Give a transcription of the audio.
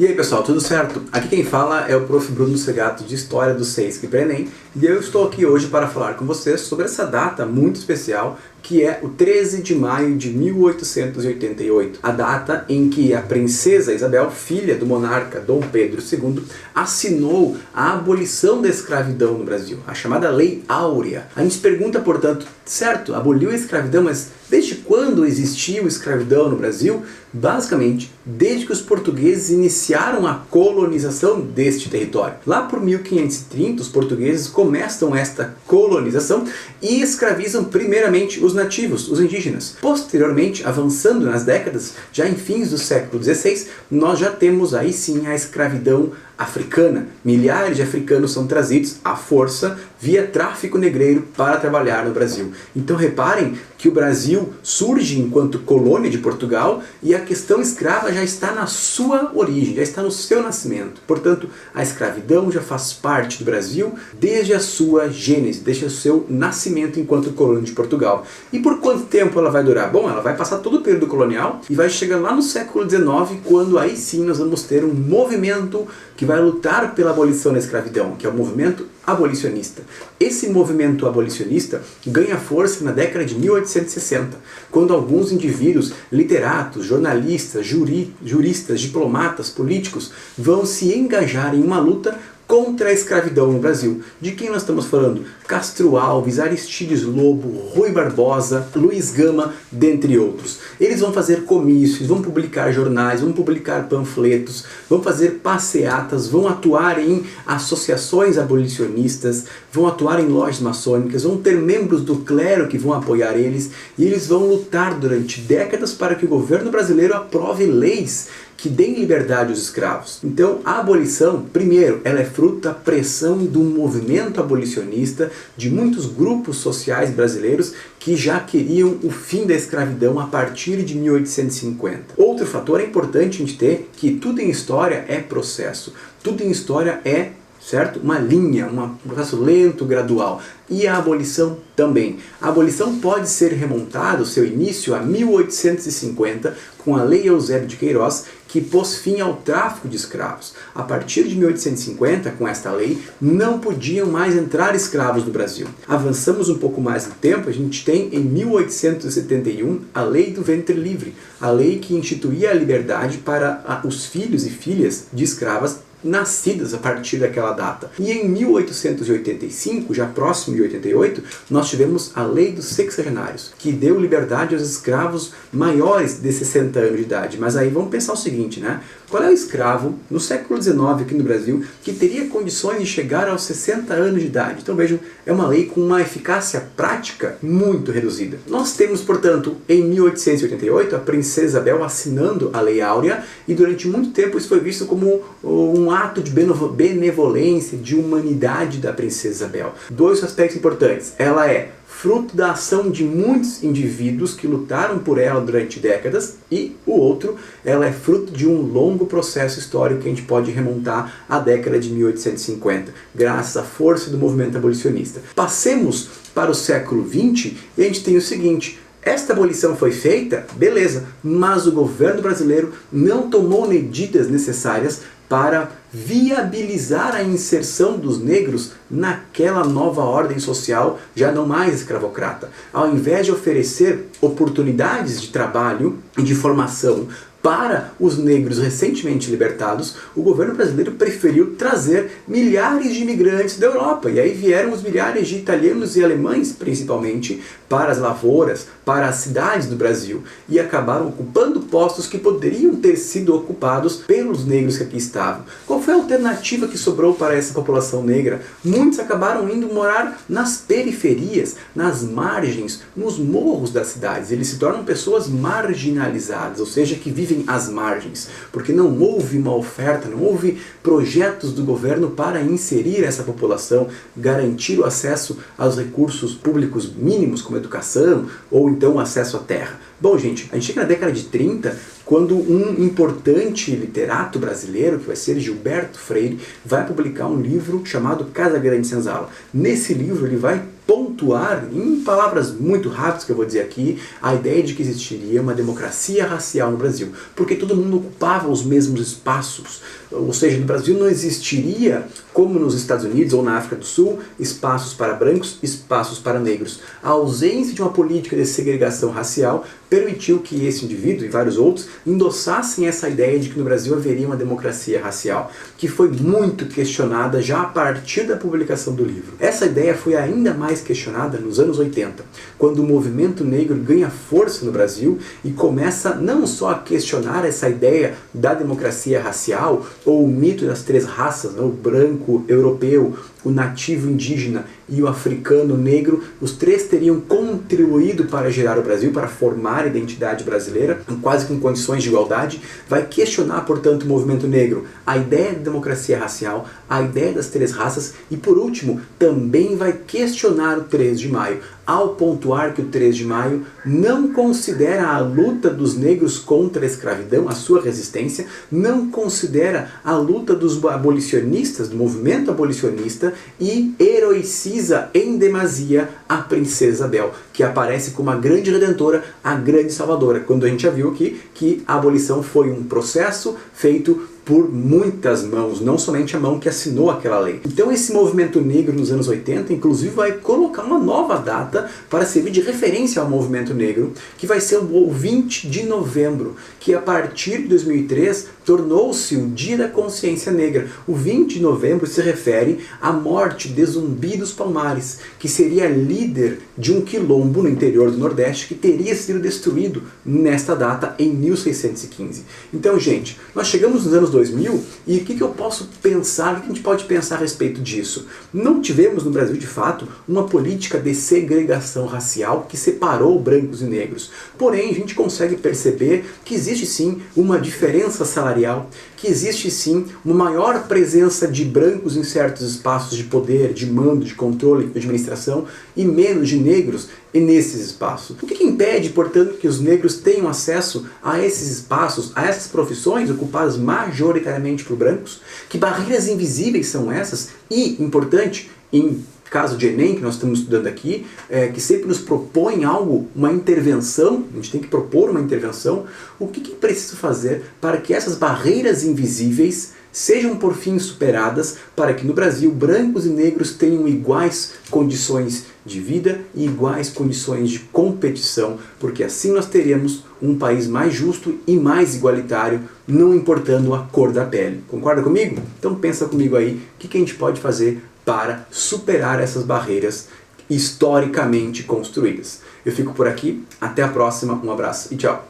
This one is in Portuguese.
E aí pessoal, tudo certo? Aqui quem fala é o Prof. Bruno Segato de História do SESC para Enem, e eu estou aqui hoje para falar com vocês sobre essa data muito especial que é o 13 de maio de 1888, a data em que a princesa Isabel, filha do monarca Dom Pedro II, assinou a abolição da escravidão no Brasil, a chamada Lei Áurea. A gente se pergunta, portanto, certo, aboliu a escravidão, mas desde quando existiu escravidão no Brasil? Basicamente, desde que os portugueses iniciaram a colonização deste território. Lá por 1530, os portugueses começam esta colonização e escravizam primeiramente os nativos, os indígenas. Posteriormente, avançando nas décadas, já em fins do século XVI, nós já temos aí sim a escravidão africana. Milhares de africanos são trazidos à força via tráfico negreiro para trabalhar no Brasil. Então reparem que o Brasil surge enquanto colônia de Portugal e a questão escrava já está na sua origem, já está no seu nascimento. Portanto, a escravidão já faz parte do Brasil desde a sua gênese, desde o seu nascimento enquanto colônia de Portugal. E por quanto tempo ela vai durar? Bom, ela vai passar todo o período colonial e vai chegar lá no século XIX, quando aí sim nós vamos ter um movimento que vai lutar pela abolição da escravidão, que é o movimento abolicionista. Esse movimento abolicionista ganha força na década de 1860, quando alguns indivíduos, literatos, jornalistas, juristas, diplomatas, políticos, vão se engajar em uma luta contra a escravidão no Brasil. De quem nós estamos falando? Castro Alves, Aristides Lobo, Rui Barbosa, Luiz Gama, dentre outros. Eles vão fazer comícios, vão publicar jornais, vão publicar panfletos, vão fazer passeatas, vão atuar em associações abolicionistas, vão atuar em lojas maçônicas, vão ter membros do clero que vão apoiar eles, e eles vão lutar durante décadas para que o governo brasileiro aprove leis que deem liberdade aos escravos. Então, a abolição, primeiro, ela é fruto da pressão do movimento abolicionista de muitos grupos sociais brasileiros que já queriam o fim da escravidão a partir de 1850. Outro fator é importante a gente ter, que tudo em história é processo. Tudo em história é, certo? Uma linha, um processo lento, gradual. E a abolição também. A abolição pode ser remontada, o seu início, a 1850, com a Lei Eusébio de Queiroz, que pôs fim ao tráfico de escravos. A partir de 1850, com esta lei, não podiam mais entrar escravos no Brasil. Avançamos um pouco mais no tempo, a gente tem em 1871 a Lei do Ventre Livre, a lei que instituía a liberdade para os filhos e filhas de escravas nascidas a partir daquela data. E em 1885, já próximo de 88, nós tivemos a Lei dos Sexagenários, que deu liberdade aos escravos maiores de 60 anos de idade. Mas aí vamos pensar o seguinte, né? Qual é o escravo no século XIX aqui no Brasil que teria condições de chegar aos 60 anos de idade? Então vejam, é uma lei com uma eficácia prática muito reduzida. Nós temos, portanto, em 1888, a princesa Isabel assinando a Lei Áurea, e durante muito tempo isso foi visto como um ato de benevolência, de humanidade da princesa Isabel. Dois aspectos importantes. Ela é fruto da ação de muitos indivíduos que lutaram por ela durante décadas, e o outro, ela é fruto de um longo processo histórico que a gente pode remontar à década de 1850, graças à força do movimento abolicionista. Passemos para o século XX e a gente tem o seguinte: esta abolição foi feita, beleza, mas o governo brasileiro não tomou medidas necessárias para viabilizar a inserção dos negros naquela nova ordem social, já não mais escravocrata. Ao invés de oferecer oportunidades de trabalho e de formação para os negros recentemente libertados, o governo brasileiro preferiu trazer milhares de imigrantes da Europa. E aí vieram os milhares de italianos e alemães, principalmente, para as lavouras, para as cidades do Brasil. E acabaram ocupando postos que poderiam ter sido ocupados pelos negros que aqui estavam. Qual foi a alternativa que sobrou para essa população negra? Muitos acabaram indo morar nas periferias, nas margens, nos morros das cidades. Eles se tornam pessoas marginalizadas, ou seja, que vivem às margens, porque não houve uma oferta, não houve projetos do governo para inserir essa população, garantir o acesso aos recursos públicos mínimos, como educação, ou então acesso à terra. Bom, gente, a gente chega na década de 30, quando um importante literato brasileiro, que vai ser Gilberto Freire, vai publicar um livro chamado Casa Grande Senzala. Nesse livro ele vai pontuar, em palavras muito rápidas que eu vou dizer aqui, a ideia de que existiria uma democracia racial no Brasil, porque todo mundo ocupava os mesmos espaços, ou seja, no Brasil não existiria, como nos Estados Unidos ou na África do Sul, espaços para brancos, espaços para negros. A ausência de uma política de segregação racial permitiu que esse indivíduo e vários outros endossassem essa ideia de que no Brasil haveria uma democracia racial, que foi muito questionada já a partir da publicação do livro. Essa ideia foi ainda mais questionada nos anos 80, quando o movimento negro ganha força no Brasil e começa não só a questionar essa ideia da democracia racial, ou o mito das três raças, o branco, europeu, o nativo indígena e o africano negro, os três teriam contribuído para gerar o Brasil, para formar a identidade brasileira, quase com condições de igualdade, vai questionar, portanto, o movimento negro, a ideia de democracia racial, a ideia das três raças e, por último, também vai questionar o 3 de maio, ao pontuar que o 3 de maio não considera a luta dos negros contra a escravidão, a sua resistência, não considera a luta dos abolicionistas, do movimento abolicionista, e heroiciza em demasia a princesa Isabel, que aparece como a grande redentora, a grande salvadora, quando a gente já viu aqui que a abolição foi um processo feito por muitas mãos, não somente a mão que assinou aquela lei. Então esse movimento negro nos anos 80, inclusive, vai colocar uma nova data para servir de referência ao movimento negro, que vai ser o 20 de novembro, que a partir de 2003 tornou-se o Dia da Consciência Negra. O 20 de novembro se refere à morte de Zumbi dos Palmares, que seria líder de um quilombo no interior do Nordeste que teria sido destruído nesta data em 1615. Então, gente, nós chegamos nos anos 2000 e o que eu posso pensar, o que a gente pode pensar a respeito disso? Não tivemos no Brasil, de fato, uma política de segregação racial que separou brancos e negros. Porém, a gente consegue perceber que existe sim uma diferença salarial, que existe sim uma maior presença de brancos em certos espaços de poder, de mando, de controle, de administração, e menos de negros nesses espaços. O que impede, portanto, que os negros tenham acesso a esses espaços, a essas profissões ocupadas majoritariamente por brancos? Que barreiras invisíveis são essas? E, importante, em caso de Enem, que nós estamos estudando aqui, que sempre nos propõe algo, uma intervenção, a gente tem que propor uma intervenção, o que é preciso fazer para que essas barreiras invisíveis sejam por fim superadas, para que no Brasil brancos e negros tenham iguais condições de vida e iguais condições de competição, porque assim nós teremos um país mais justo e mais igualitário, não importando a cor da pele. Concorda comigo? Então pensa comigo aí, o que a gente pode fazer para superar essas barreiras historicamente construídas. Eu fico por aqui, até a próxima, um abraço e tchau!